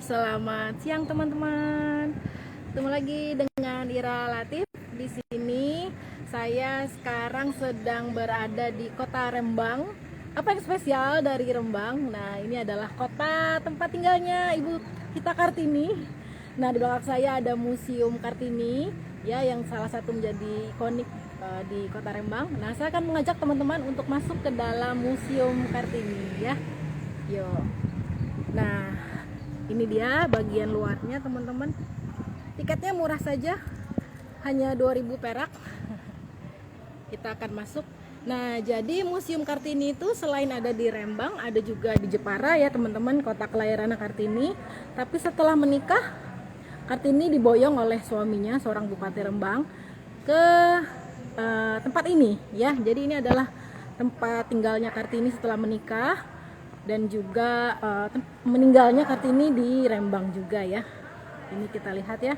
selamat siang teman-teman. Ketemu lagi dengan Ira Latif. Di sini saya sekarang sedang berada di Kota Rembang. Apa yang spesial dari Rembang? Nah, ini adalah kota tempat tinggalnya Ibu kita Kartini. Nah, di belakang saya ada Museum Kartini, ya, yang salah satu menjadi ikonik di Kota Rembang. Nah, saya akan mengajak teman-teman untuk masuk ke dalam Museum Kartini, ya. Yuk. Nah, ini dia bagian luarnya teman-teman. Tiketnya murah saja, hanya 2000 perak. Kita akan masuk. Nah, jadi Museum Kartini itu selain ada di Rembang, ada juga di Jepara ya teman-teman, kota kelahiran Kartini. Tapi setelah menikah, Kartini diboyong oleh suaminya, seorang bupati Rembang, ke tempat ini ya. Jadi ini adalah tempat tinggalnya Kartini setelah menikah. Dan juga meninggalnya Kartini di Rembang juga ya. Ini kita lihat ya.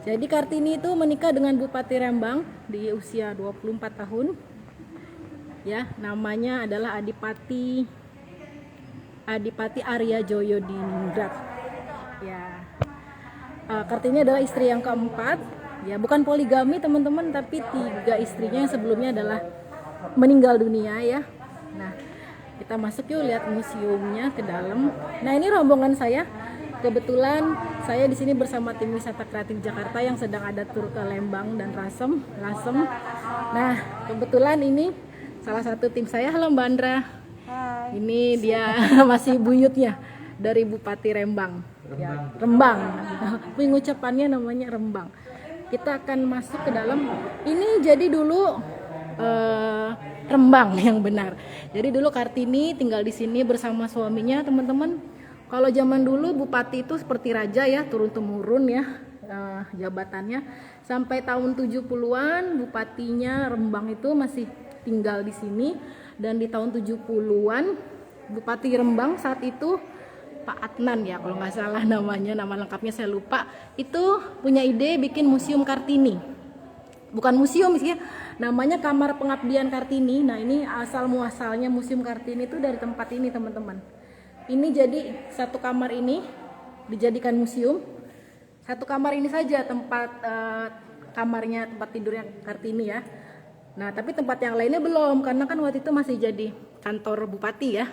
Jadi Kartini itu menikah dengan Bupati Rembang di usia 24 tahun. Ya, namanya adalah Adipati Arya Joyo Diningrat. Ya. Kartini adalah istri yang keempat. Ya, bukan poligami teman-teman, tapi 3 istrinya yang sebelumnya adalah meninggal dunia ya. Nah, kita masuk yuk, lihat museumnya ke dalam. Nah, ini rombongan saya. Kebetulan saya di sini bersama tim wisata kreatif Jakarta yang sedang ada tur ke Lembang dan Lasem. Nah, kebetulan ini salah satu tim saya. Halo Mbak Andra. Hai. Ini dia masih buyutnya dari Bupati Rembang. Ya, Rembang. Pengucapannya namanya Rembang. Kita akan masuk ke dalam. Ini jadi dulu Rembang yang benar. Jadi dulu Kartini tinggal di sini bersama suaminya, teman-teman. Kalau zaman dulu bupati itu seperti raja ya, turun temurun ya jabatannya. Sampai tahun 70-an bupatinya Rembang itu masih tinggal di sini, dan di tahun 70-an Bupati Rembang saat itu Pak Adnan ya kalau nggak salah namanya, nama lengkapnya saya lupa. Itu punya ide bikin Museum Kartini. Bukan museum sih ya, namanya Kamar Pengabdian Kartini. Nah, ini asal muasalnya Museum Kartini itu dari tempat ini teman-teman. Ini jadi satu kamar ini dijadikan museum. Satu kamar ini saja tempat kamarnya, tempat tidurnya Kartini ya. Nah, tapi tempat yang lainnya belum, karena kan waktu itu masih jadi kantor bupati ya.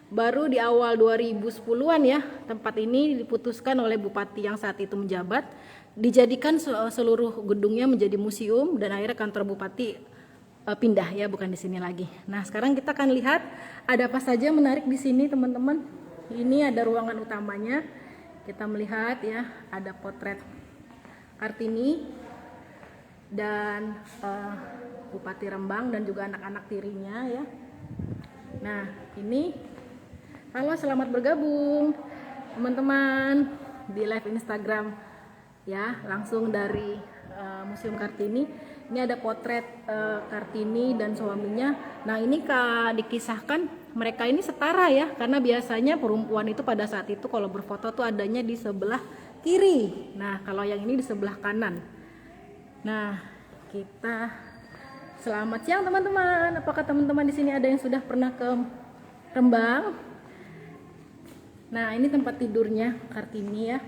Baru di awal 2010-an ya, tempat ini diputuskan oleh bupati yang saat itu menjabat, dijadikan seluruh gedungnya menjadi museum, dan akhirnya kantor bupati pindah ya, bukan di sini lagi. Nah, sekarang kita akan lihat ada apa saja menarik di sini teman-teman. Ini ada ruangan utamanya. Kita melihat ya, ada potret Kartini dan Bupati Rembang dan juga anak-anak tirinya ya. Nah, ini halo, selamat bergabung teman-teman di live Instagram ya, langsung dari Museum Kartini. Ini ada potret Kartini dan suaminya. Nah, ini dikisahkan mereka ini setara ya, karena biasanya perempuan itu pada saat itu kalau berfoto tuh adanya di sebelah kiri. Nah, kalau yang ini di sebelah kanan. Nah, kita selamat siang teman-teman. Apakah teman-teman di sini ada yang sudah pernah ke Rembang? Nah, ini tempat tidurnya Kartini ya.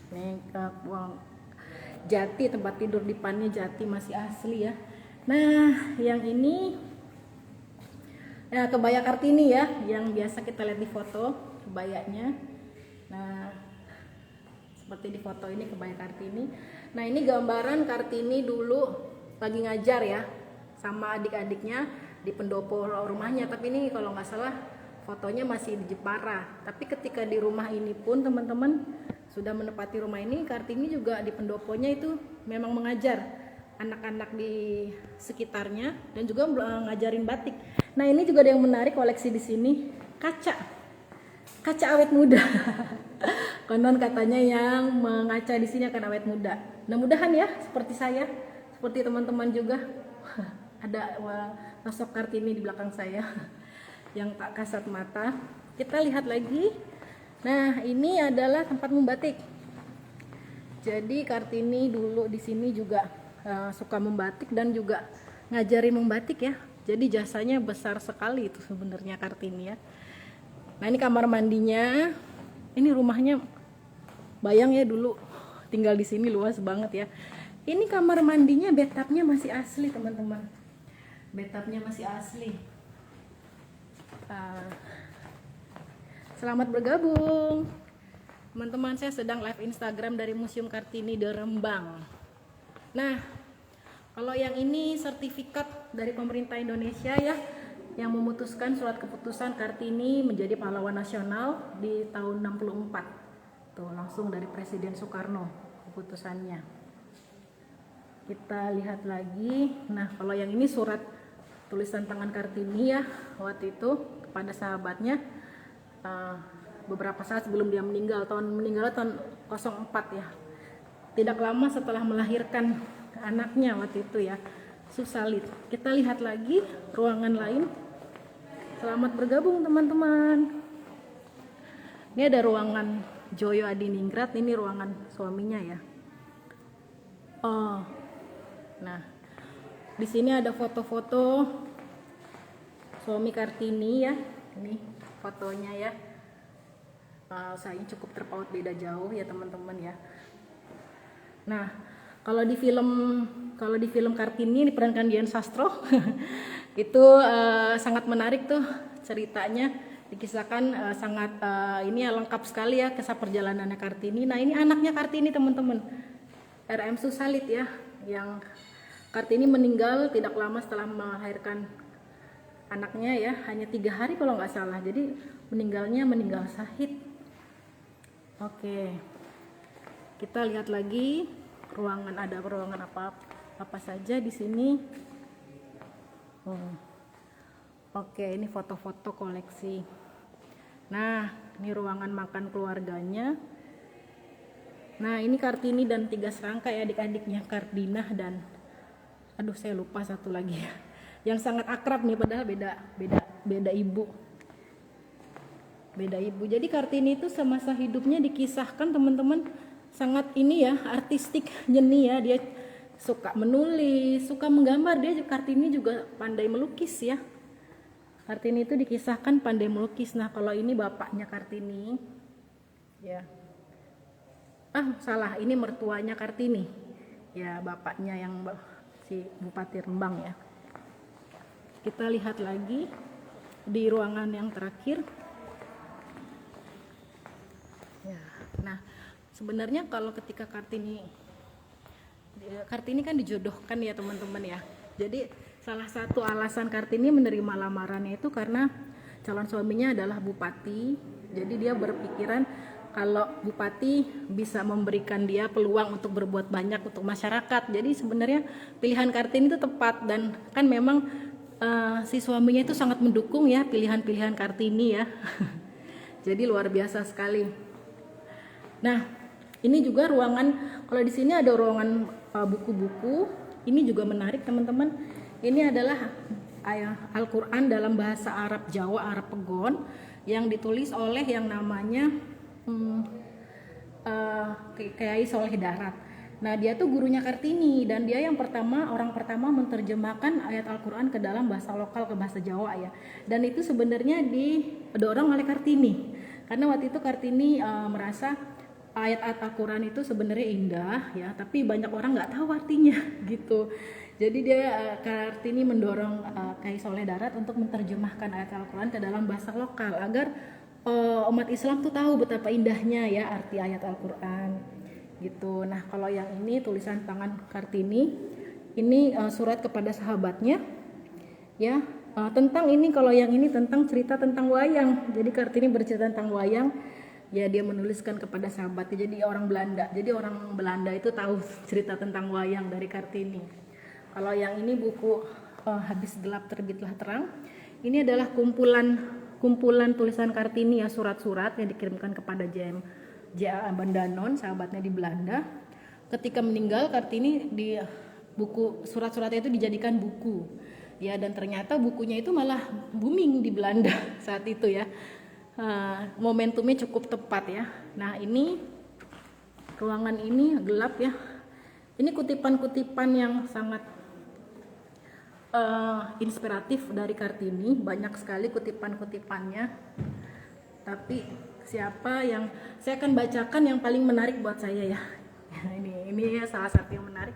Nih, jati, tempat tidur dipannya jati, masih asli ya. Nah, yang ini ya kebaya Kartini ya, yang biasa kita lihat di foto kebayanya. Nah, seperti di foto ini kebaya Kartini. Nah, ini gambaran Kartini dulu lagi ngajar ya sama adik-adiknya di pendopo rumahnya. Tapi ini kalau nggak salah fotonya masih di Jepara. Tapi ketika di rumah ini pun teman-teman sudah menempati rumah ini, Kartini juga di pendoponya itu memang mengajar anak-anak di sekitarnya dan juga ngajarin batik. Nah, ini juga ada yang menarik koleksi di sini, kaca awet muda. Konon katanya yang mengaca di sini akan awet muda. Mudah-mudahan ya, seperti saya, seperti teman-teman juga. Ada sosok Kartini di belakang saya yang tak kasat mata. Kita lihat lagi. Nah, ini adalah tempat membatik. Jadi Kartini dulu di sini juga suka membatik dan juga ngajarin membatik ya. Jadi jasanya besar sekali itu sebenarnya Kartini ya. Nah, ini kamar mandinya. Ini rumahnya, bayang ya dulu tinggal di sini luas banget ya. Ini kamar mandinya, bathtubnya masih asli teman-teman. Bathtubnya masih asli. Selamat bergabung teman-teman, saya sedang live Instagram dari Museum Kartini di Rembang. Nah, kalau yang ini sertifikat dari pemerintah Indonesia ya, yang memutuskan surat keputusan Kartini menjadi pahlawan nasional di tahun 64. Tuh, langsung dari Presiden Soekarno keputusannya. Kita lihat lagi. Nah, kalau yang ini surat tulisan tangan Kartini ya, waktu itu kepada sahabatnya beberapa saat sebelum dia meninggal, tahun 04 ya. Tidak lama setelah melahirkan anaknya waktu itu ya, Susalit. Kita lihat lagi ruangan lain. Selamat bergabung teman-teman. Ini ada ruangan Joyo Adiningrat, ini ruangan suaminya ya. Nah, di sini ada foto-foto suami Kartini ya. Ini fotonya ya. Saya cukup terpaut, beda jauh ya teman-teman ya. Nah, kalau di film Kartini diperankan Dian Sastro itu sangat menarik tuh ceritanya, dikisahkan sangat ini ya, lengkap sekali ya kisah perjalanannya Kartini. Nah, ini anaknya Kartini teman-teman, RM Susalit ya, yang Kartini meninggal tidak lama setelah melahirkan anaknya ya, hanya 3 hari kalau nggak salah. Jadi meninggal syahid. Oke, kita lihat lagi ruangan, ada ruangan apa saja di sini. Oke, ini foto-foto koleksi. Nah, ini ruangan makan keluarganya. Nah, ini Kartini dan 3 serangkai adik-adiknya, Kardinah dan saya lupa satu lagi ya, yang sangat akrab nih, padahal beda ibu. Jadi Kartini itu semasa hidupnya dikisahkan teman-teman sangat ini ya, artistik, jeni ya. Dia suka menulis, suka menggambar. Kartini juga pandai melukis ya. Kartini itu dikisahkan pandai melukis. Nah, kalau ini bapaknya Kartini ya. Salah, ini mertuanya Kartini ya, bapaknya yang si Bupati Rembang ya. Kita lihat lagi di ruangan yang terakhir ya. Nah, sebenarnya kalau ketika Kartini kan dijodohkan ya teman-teman ya. Jadi salah satu alasan Kartini menerima lamarannya itu karena calon suaminya adalah bupati. Jadi dia berpikiran kalau bupati bisa memberikan dia peluang untuk berbuat banyak untuk masyarakat. Jadi sebenarnya pilihan Kartini itu tepat, dan kan memang si suaminya itu sangat mendukung ya pilihan-pilihan Kartini ya. Jadi luar biasa sekali. Nah, ini juga ruangan, kalau di sini ada ruangan buku-buku. Ini juga menarik teman-teman. Ini adalah Al-Quran dalam bahasa Arab Jawa, Arab Pegon, yang ditulis oleh yang namanya Kiai Soleh Darat. Nah, dia tuh gurunya Kartini, dan dia orang pertama menerjemahkan ayat Al-Quran ke dalam bahasa lokal, ke bahasa Jawa ya. Dan itu sebenarnya didorong oleh Kartini, karena waktu itu Kartini merasa ayat-ayat Al-Quran itu sebenarnya indah ya, tapi banyak orang nggak tahu artinya gitu. Jadi Kartini mendorong Kiai Soleh Darat untuk menerjemahkan ayat Al-Quran ke dalam bahasa lokal agar umat Islam tuh tahu betapa indahnya ya arti ayat Al-Quran gitu. Nah, kalau yang ini tulisan tangan Kartini, ini surat kepada sahabatnya ya, tentang ini. Kalau yang ini tentang cerita tentang wayang. Jadi Kartini bercerita tentang wayang ya, dia menuliskan kepada sahabatnya. Jadi orang Belanda itu tahu cerita tentang wayang dari Kartini. Kalau yang ini buku Habis Gelap Terbitlah Terang, ini adalah kumpulan tulisan Kartini ya, surat-surat yang dikirimkan kepada J.A. Bandanon, sahabatnya di Belanda. Ketika meninggal, Kartini di buku surat-suratnya itu dijadikan buku ya, dan ternyata bukunya itu malah booming di Belanda saat itu ya. Momentumnya cukup tepat ya. Nah, ini ruangan ini gelap ya. Ini kutipan-kutipan yang sangat inspiratif dari Kartini, banyak sekali kutipan-kutipannya. Tapi siapa yang saya akan bacakan yang paling menarik buat saya ya. Ini ya salah satu yang menarik.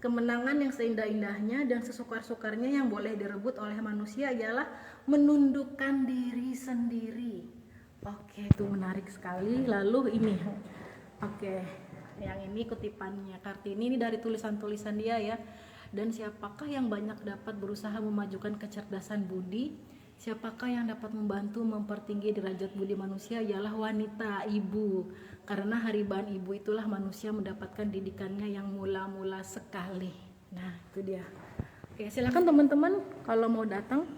Kemenangan yang seindah-indahnya dan sesukar-sukarnya yang boleh direbut oleh manusia ialah menundukkan diri sendiri. Oke, itu menarik sekali. Lalu ini, oke, yang ini kutipannya Kartini, ini dari tulisan-tulisan dia ya. Dan siapakah yang banyak dapat berusaha memajukan kecerdasan budi? Siapakah yang dapat membantu mempertinggi derajat budi manusia? Ialah wanita, ibu. Karena haribaan ibu itulah manusia mendapatkan didikannya yang mula-mula sekali. Nah, itu dia. Oke, silakan teman-teman kalau mau datang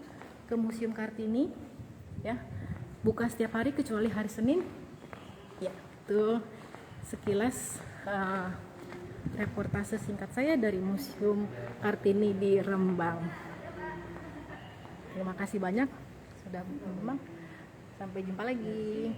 ke Museum Kartini ya. Buka setiap hari kecuali hari Senin. Ya, itu sekilas reportase singkat saya dari Museum Kartini di Rembang. Terima kasih banyak sudah menonton. Sampai jumpa lagi.